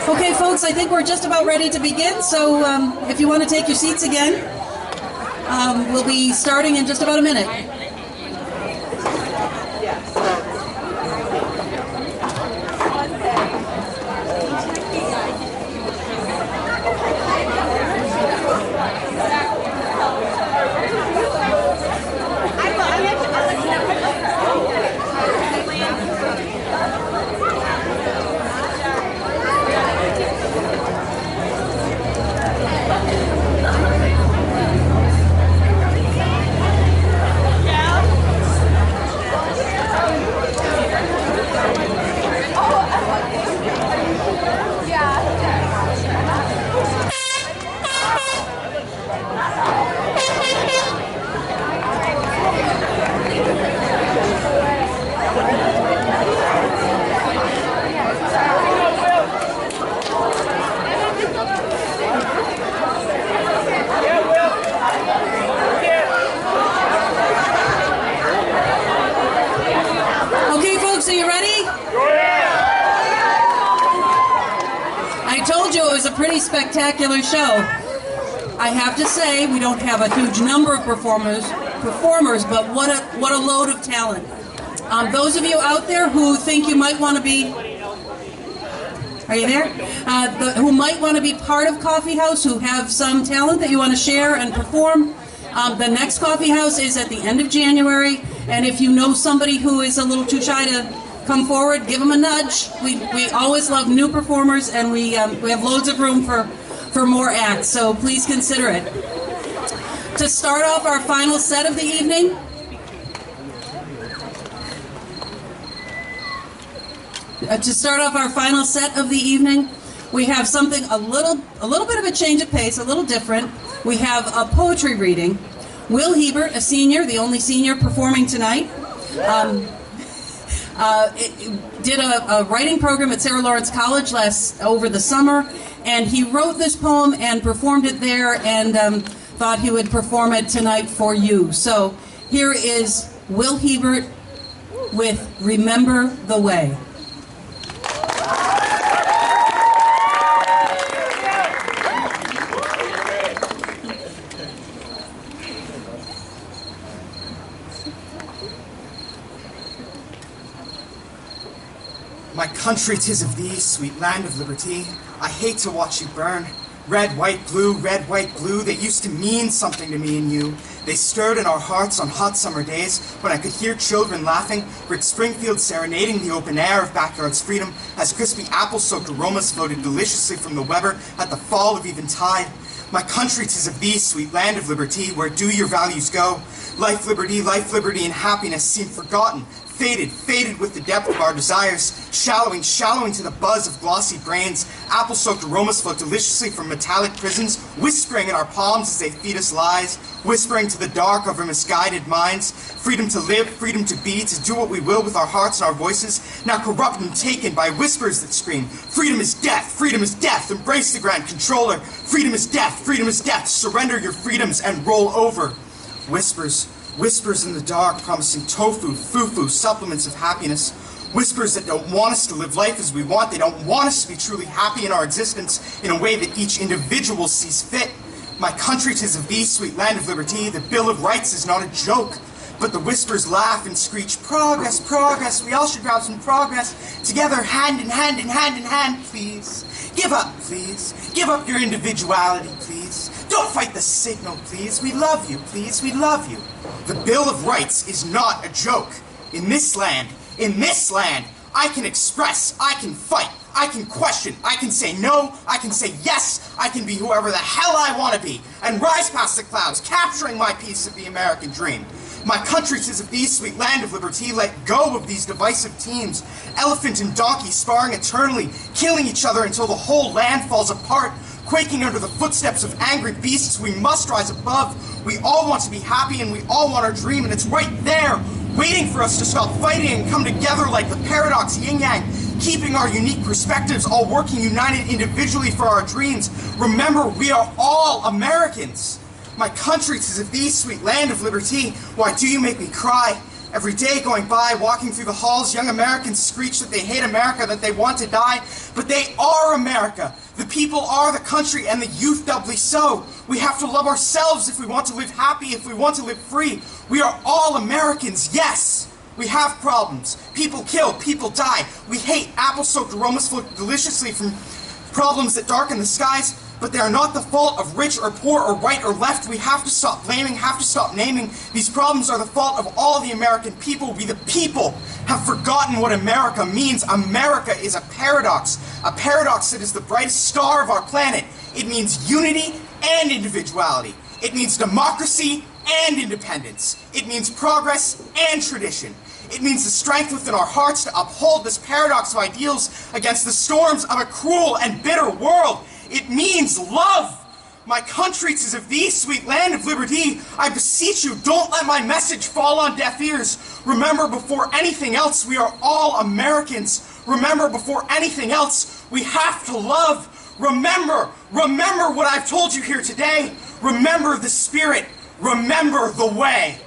Okay, folks, I think we're just about ready to begin, so if you want to take your seats again, we'll be starting in just about a minute. Spectacular show. I have to say, we don't have a huge number of performers, but what a load of talent. Those of you out there who think you might want to be, are you there? Who might want to be part of Coffee House, who have some talent that you want to share and perform, the next Coffee House is at the end of January, and if you know somebody who is a little too shy to come forward, give them a nudge. We always love new performers, and we have loads of room for more acts, so please consider it. To start off our final set of the evening, we have something a little bit of a change of pace, a little different. We have a poetry reading. Will Hebert, a senior, the only senior performing tonight, did a writing program at Sarah Lawrence College over the summer, and he wrote this poem and performed it there, and thought he would perform it tonight for you. So here is Will Hebert with Remember the Way. My country, 'tis of thee, sweet land of liberty. I hate to watch you burn. Red, white, blue, they used to mean something to me and you. They stirred in our hearts on hot summer days when I could hear children laughing, Rick Springfield serenading the open air of backyard's freedom as crispy apple-soaked aromas floated deliciously from the Weber at the fall of eventide. My country, 'tis of thee, sweet land of liberty, where do your values go? Life, liberty, and happiness seem forgotten, faded with the depth of our desires, shallowing to the buzz of glossy brains. Apple-soaked aromas float deliciously from metallic prisons, whispering in our palms as they feed us lies, whispering to the dark of our misguided minds. Freedom to live, freedom to be, to do what we will with our hearts and our voices, now corrupted and taken by whispers that scream, freedom is death, embrace the grand controller. Freedom is death, surrender your freedoms and roll over. Whispers in the dark promising tofu, fufu, supplements of happiness. Whispers that don't want us to live life as we want. They don't want us to be truly happy in our existence in a way that each individual sees fit. My country, 'tis of thee, sweet land of liberty. The Bill of Rights is not a joke. But the whispers laugh and screech, progress, we all should grab some progress. Together, hand in hand, please. Give up, please. Give up your individuality, please. Don't fight the signal, please. We love you, please. We love you. The Bill of Rights is not a joke. In this land, I can express, I can fight, I can question, I can say no, I can say yes, I can be whoever the hell I want to be, and rise past the clouds, capturing my piece of the American dream. My country, 'tis of thee, sweet land of liberty, let go of these divisive teams, elephant and donkey sparring eternally, killing each other until the whole land falls apart, quaking under the footsteps of angry beasts. We must rise above. We all want to be happy, and we all want our dream, and it's right there, waiting for us to stop fighting and come together like the paradox yin-yang, keeping our unique perspectives, all working united individually for our dreams. Remember, we are all Americans. My country, 'tis of thee, sweet land of liberty. Why do you make me cry? Every day going by, walking through the halls, young Americans screech that they hate America, that they want to die, but they are America. The people are the country, and the youth doubly so. We have to love ourselves if we want to live happy, if we want to live free. We are all Americans, yes. We have problems. People kill, people die. We hate apple-soaked aromas flow deliciously from problems that darken the skies, but they are not the fault of rich or poor or right or left. We have to stop blaming, have to stop naming. These problems are the fault of all the American people. We the people have forgotten what America means. America is a paradox that is the brightest star of our planet. It means unity and individuality. It means democracy and independence. It means progress and tradition. It means the strength within our hearts to uphold this paradox of ideals against the storms of a cruel and bitter world. It means love. My country, 'tis of thee, sweet land of liberty. I beseech you, don't let my message fall on deaf ears. Remember, before anything else, we are all Americans. Remember, before anything else, we have to love. Remember what I've told you here today. Remember the spirit. Remember the way.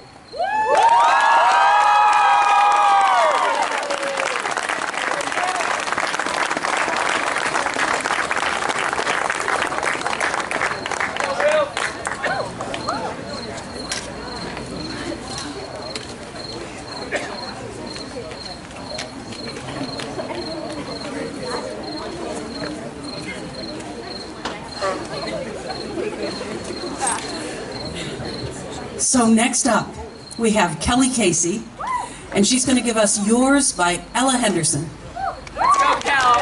So next up, we have Kelly Casey, and she's going to give us Yours by Ella Henderson. Let's go, Cal!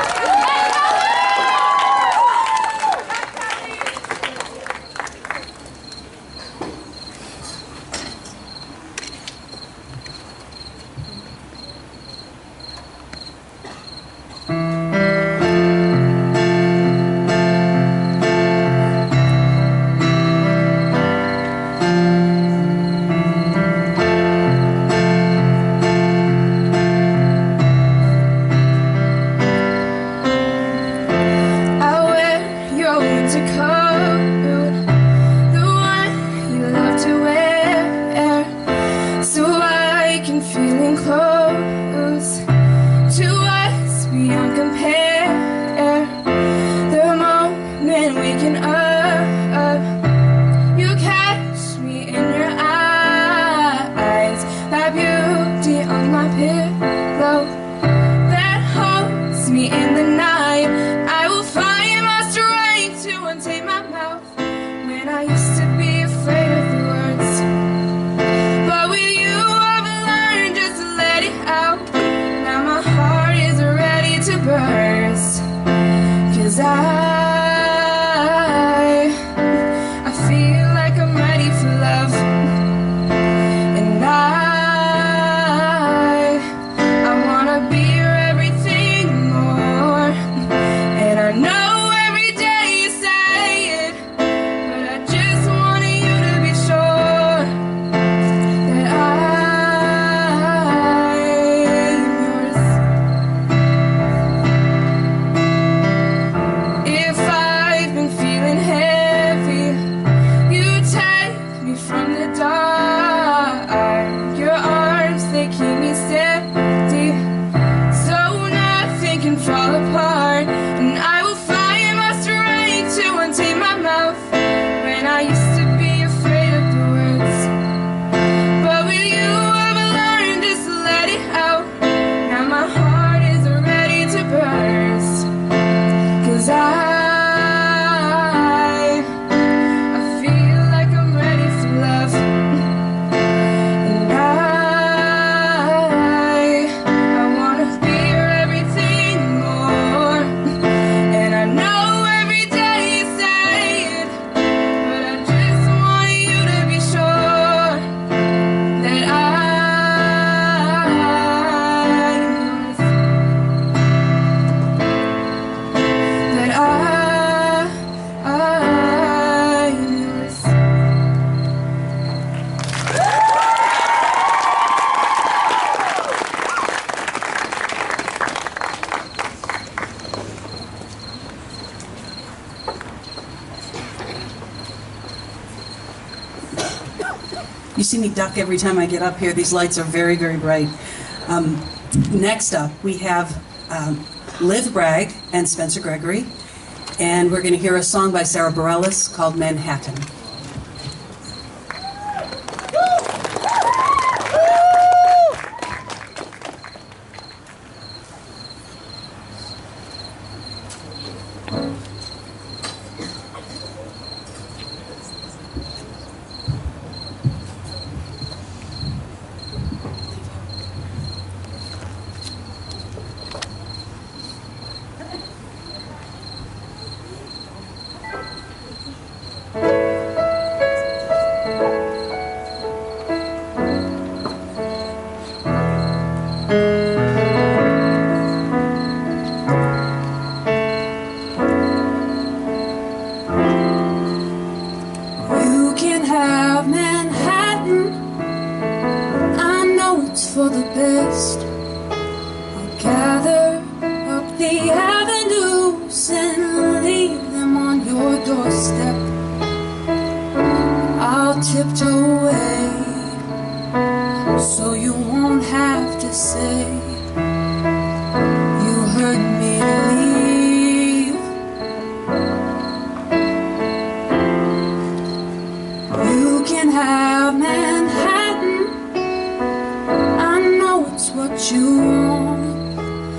If You see me duck every time I get up here. These lights are very, very bright. Next up, we have Liv Bragg and Spencer Gregory, and we're going to hear a song by Sarah Bareilles called Manhattan. For the best, I'll gather up the avenues and leave them on your doorstep. I'll tiptoe away so you won't have to say you heard me leave. You can have Manhattan, what you want.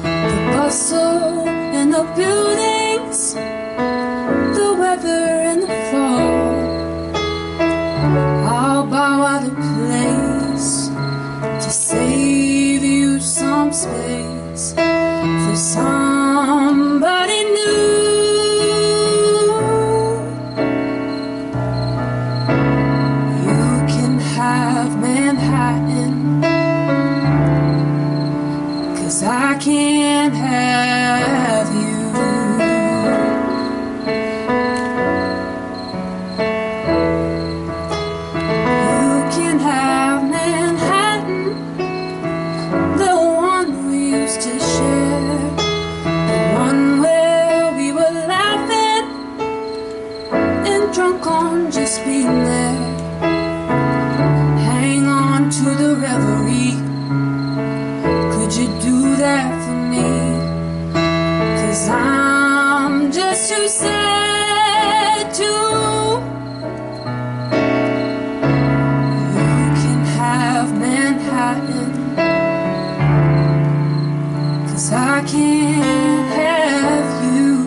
The bustle in the buildings, the weather and the fall. I'll bow out of place to save you some space for somebody new. You can have Manhattan, I can't have you. You can have Manhattan, the one we used to share, the one where we were laughing and drunk on just being there. Hang on to the reverie. Could you do that for me? 'Cause I'm just too sad to. You can have Manhattan, 'cause I can't have you.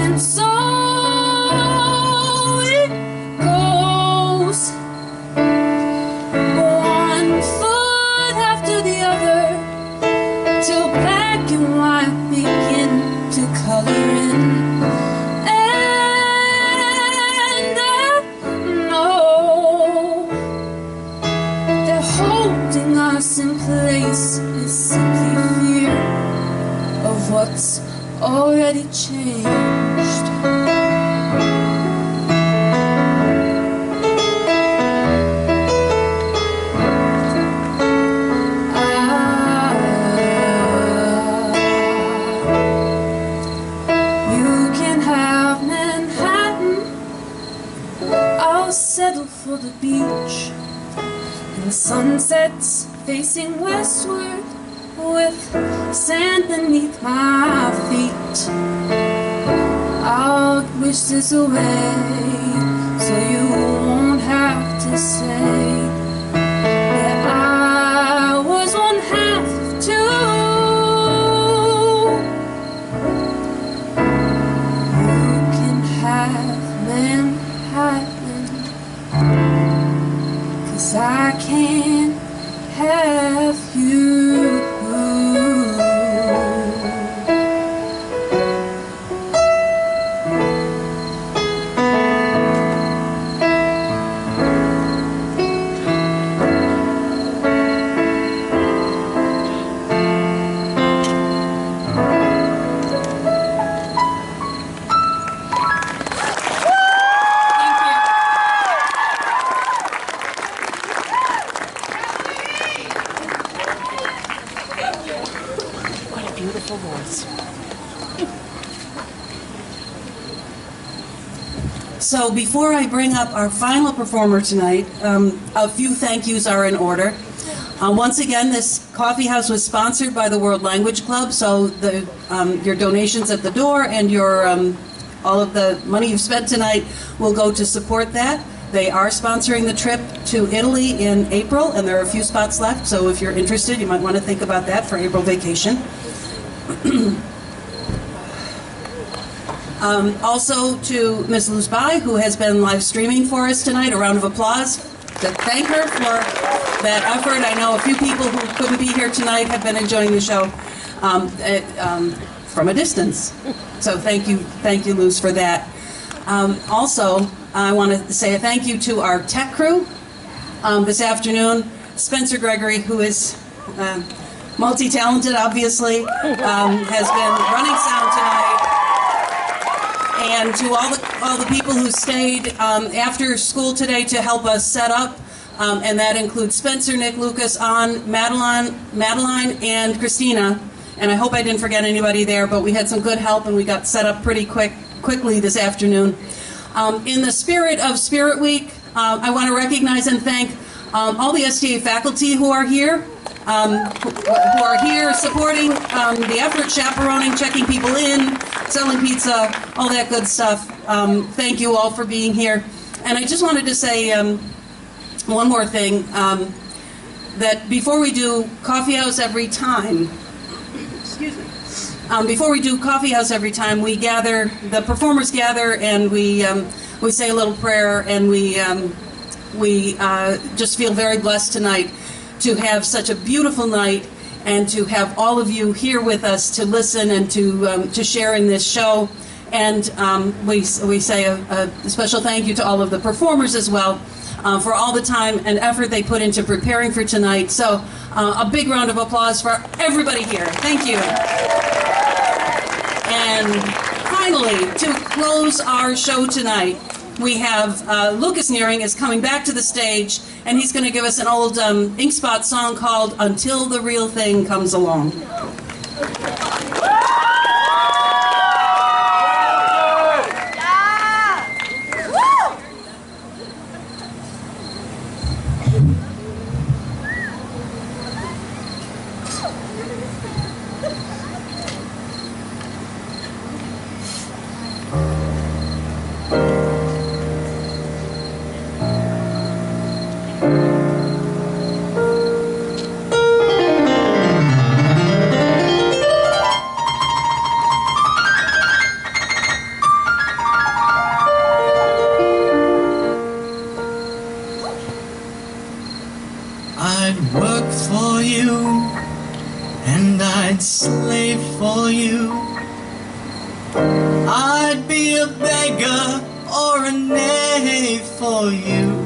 And so in place is simply fear of what's already changed. You can have Manhattan, I'll settle for the beach and sunsets facing westward with sand beneath my feet. I'll wish this away so you won't have to say that I was one half of two. You can have Manhattan, 'cause I can't have you. Beautiful voice. So before I bring up our final performer tonight, a few thank yous are in order. Once again, this coffee house was sponsored by the World Language Club, so your donations at the door and your all of the money you've spent tonight will go to support that. They are sponsoring the trip to Italy in April, and there are a few spots left, so if you're interested, you might want to think about that for April vacation. Also to Ms. Luzbai, who has been live streaming for us tonight, a round of applause to thank her for that effort. I know a few people who couldn't be here tonight have been enjoying the show from a distance. So thank you, Luz, for that. Also, I want to say a thank you to our tech crew this afternoon. Spencer Gregory, who is multi-talented, obviously, has been running sound tonight. And to all the people who stayed after school today to help us set up, and that includes Spencer, Nick, Lucas, Madeline, and Christina. And I hope I didn't forget anybody there, but we had some good help and we got set up pretty quickly this afternoon. In the spirit of Spirit Week, I want to recognize and thank all the STA faculty who are here. Who are here supporting the effort, chaperoning, checking people in, selling pizza, all that good stuff. Thank you all for being here. And I just wanted to say one more thing, that before we do Coffee House Every Time, before we do Coffee House Every Time, we gather, the performers gather, and we say a little prayer, and we just feel very blessed tonight to have such a beautiful night and to have all of you here with us to listen and to share in this show. And we say a special thank you to all of the performers as well for all the time and effort they put into preparing for tonight. So a big round of applause for everybody here. Thank you. And finally, to close our show tonight, we have Lucas Neary is coming back to the stage, and he's going to give us an old Ink Spot song called Until the Real Thing Comes Along. I'd work for you, and I'd slave for you. I'd be a beggar or a knave for you.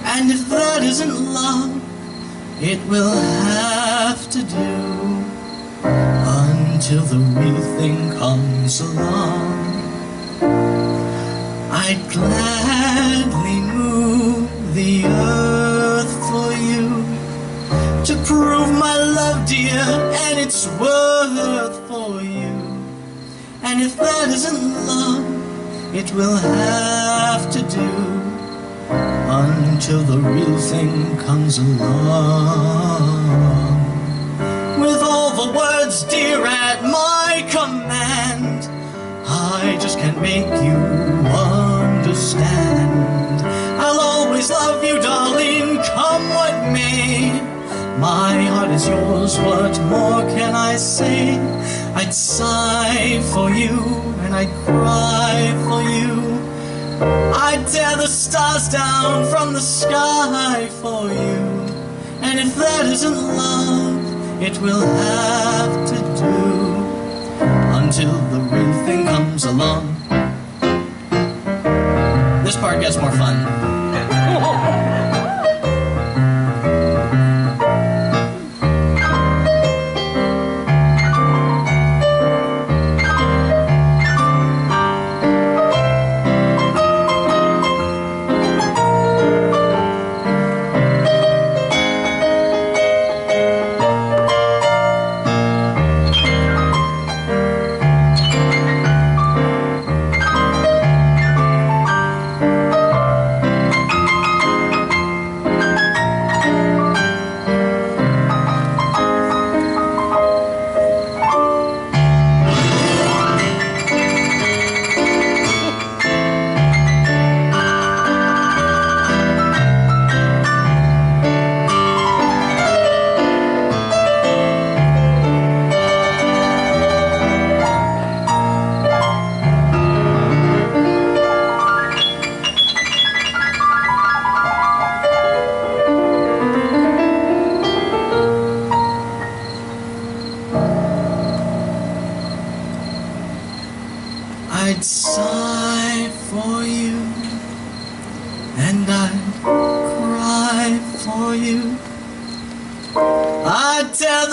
And if that isn't love, it will have to do until the real thing comes along. I'd gladly move the earth for you to prove my love, dear, and its worth for you. And if that isn't love, it will have to do until the real thing comes along. With all the words, dear, at my command, I just can't make you understand. I'll always love you, darling, come what may. My heart is yours, what more can I say? I'd sigh for you, and I'd cry for you. I'd tear the stars down from the sky for you. And if that isn't love, it will have to do until the real thing comes along. This part gets more fun.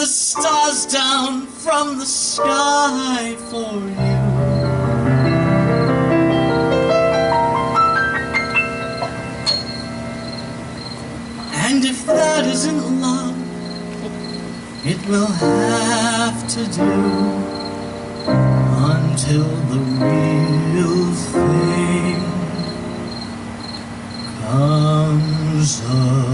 the stars down from the sky for you. And if that isn't love, it will have to do until the real thing comes along.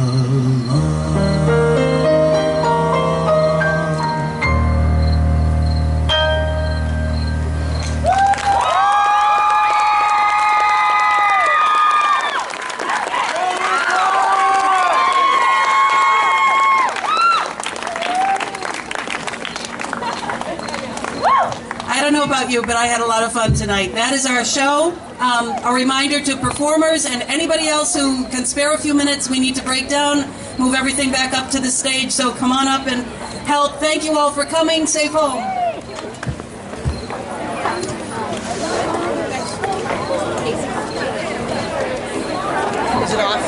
I don't know about you, but I had a lot of fun tonight. That is our show. A reminder to performers and anybody else who can spare a few minutes, we need to break down, move everything back up to the stage, so come on up and help. Thank you all for coming. Safe home. Is it off?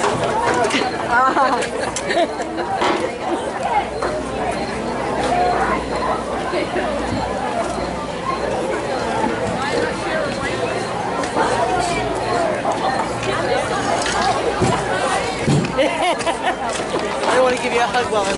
I don't want to give you a hug while I'm